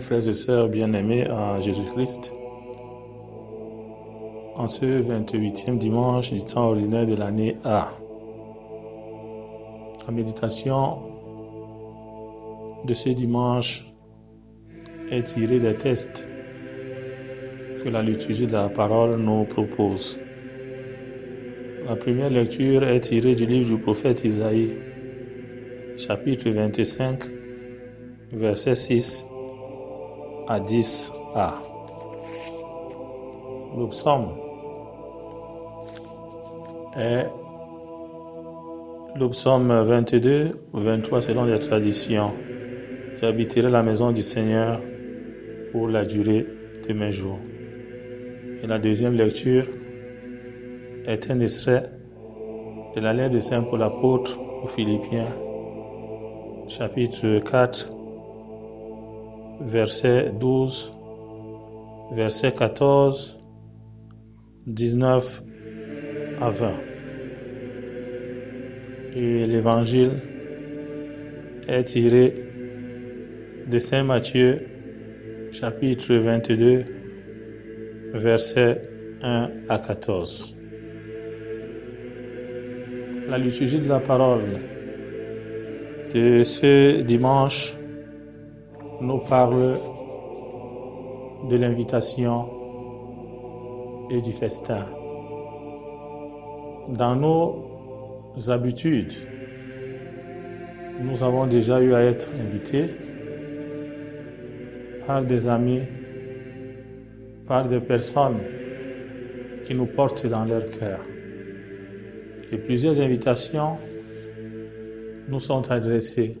frères et sœurs bien-aimés en Jésus-Christ, en ce 28e dimanche du temps ordinaire de l'année A. La méditation de ce dimanche est tirée des textes que la liturgie de la parole nous propose. La première lecture est tirée du livre du prophète Isaïe, chapitre 25, versets 6 à 10a. Le psaume est le psaume 22 ou 23 selon les traditions. J'habiterai la maison du Seigneur pour la durée de mes jours. Et la deuxième lecture est un extrait de la lettre de Saint Paul apôtre aux Philippiens, chapitre 4, verset 12, verset 14, 19 à 20. Et l'évangile est tiré de Saint Matthieu, chapitre 22, versets 1 à 14. La liturgie de la parole de ce dimanche nous parle de l'invitation et du festin. Dans nos habitudes, nous avons déjà eu à être invités par des amis, par des personnes qui nous portent dans leur cœur. Et plusieurs invitations nous sont adressées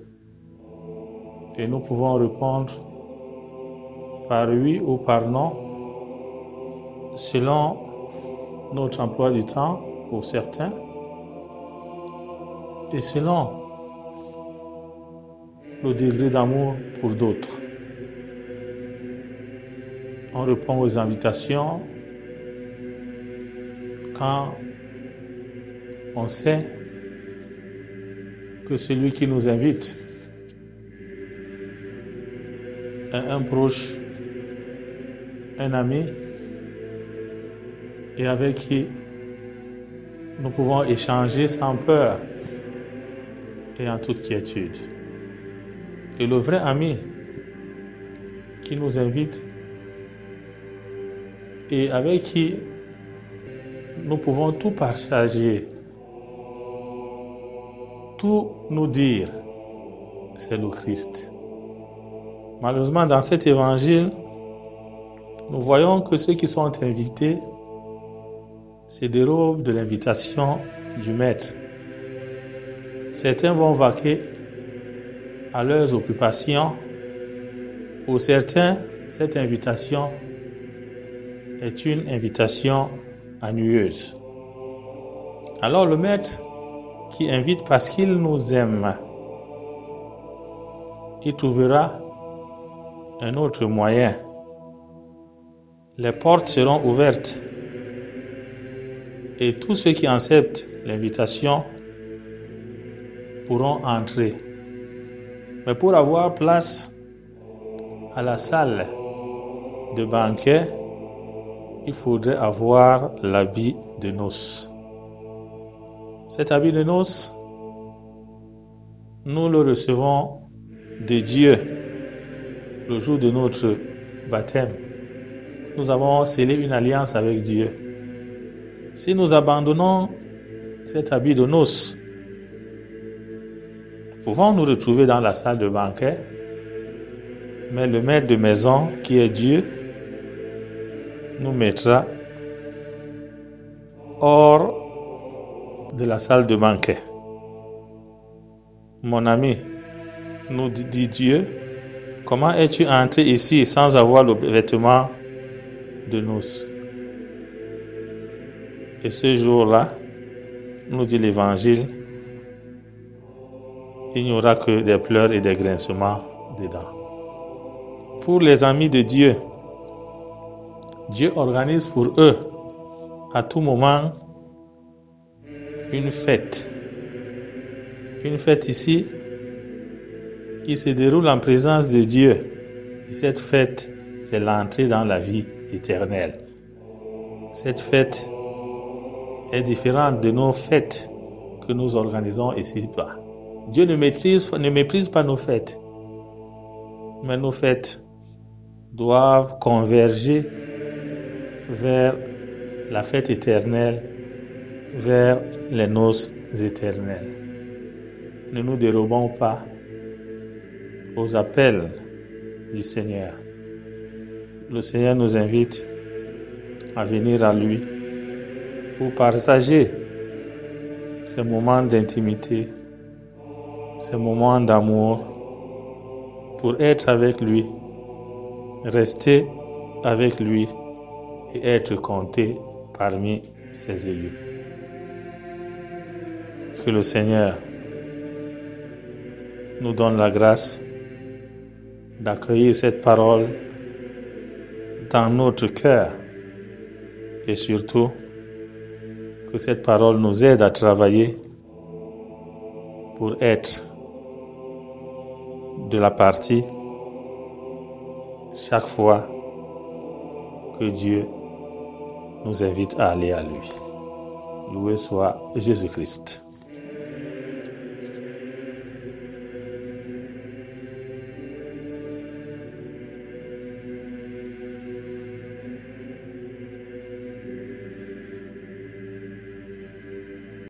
et nous pouvons répondre par oui ou par non selon notre emploi du temps pour certains et selon le degré d'amour pour d'autres. On répond aux invitations quand on sait que celui qui nous invite est un proche, un ami, et avec qui nous pouvons échanger sans peur et en toute quiétude. Et le vrai ami qui nous invite et avec qui nous pouvons tout partager, tout nous dire, c'est le Christ. Malheureusement, dans cet évangile, nous voyons que ceux qui sont invités se dérobent de l'invitation du Maître. Certains vont vaquer à leurs occupations. Pour certains, cette invitation est une invitation ennuyeuse. Alors le Maître qui invite parce qu'il nous aime, il trouvera un autre moyen. Les portes seront ouvertes et tous ceux qui acceptent l'invitation pourront entrer. Mais pour avoir place à la salle de banquet, il faudrait avoir l'habit de noces. Cet habit de noces, nous le recevons de Dieu le jour de notre baptême. Nous avons scellé une alliance avec Dieu. Si nous abandonnons cet habit de noces, nous pouvons nous retrouver dans la salle de banquet, mais le maître de maison, qui est Dieu, nous mettra hors de la salle de banquet. Mon ami, nous dit Dieu, comment es-tu entré ici sans avoir le vêtement de noces? Et ce jour-là, nous dit l'Évangile, il n'y aura que des pleurs et des grincements dedans. Pour les amis de Dieu, Dieu organise pour eux à tout moment une fête. Une fête ici qui se déroule en présence de Dieu Et cette fête, c'est l'entrée dans la vie éternelle. Cette fête est différente de nos fêtes que nous organisons ici-bas. Dieu ne méprise pas nos fêtes, mais nos fêtes doivent converger vers la fête éternelle, vers les noces éternelles. Ne nous dérobons pas aux appels du Seigneur. Le Seigneur nous invite à venir à lui pour partager ces moments d'intimité, ces moments d'amour, pour être avec lui, rester avec lui et être compté parmi ses élus. Que le Seigneur nous donne la grâce d'accueillir cette parole dans notre cœur et surtout que cette parole nous aide à travailler pour être de la partie chaque fois que Dieu nous invite à aller à lui. Loué soit Jésus-Christ.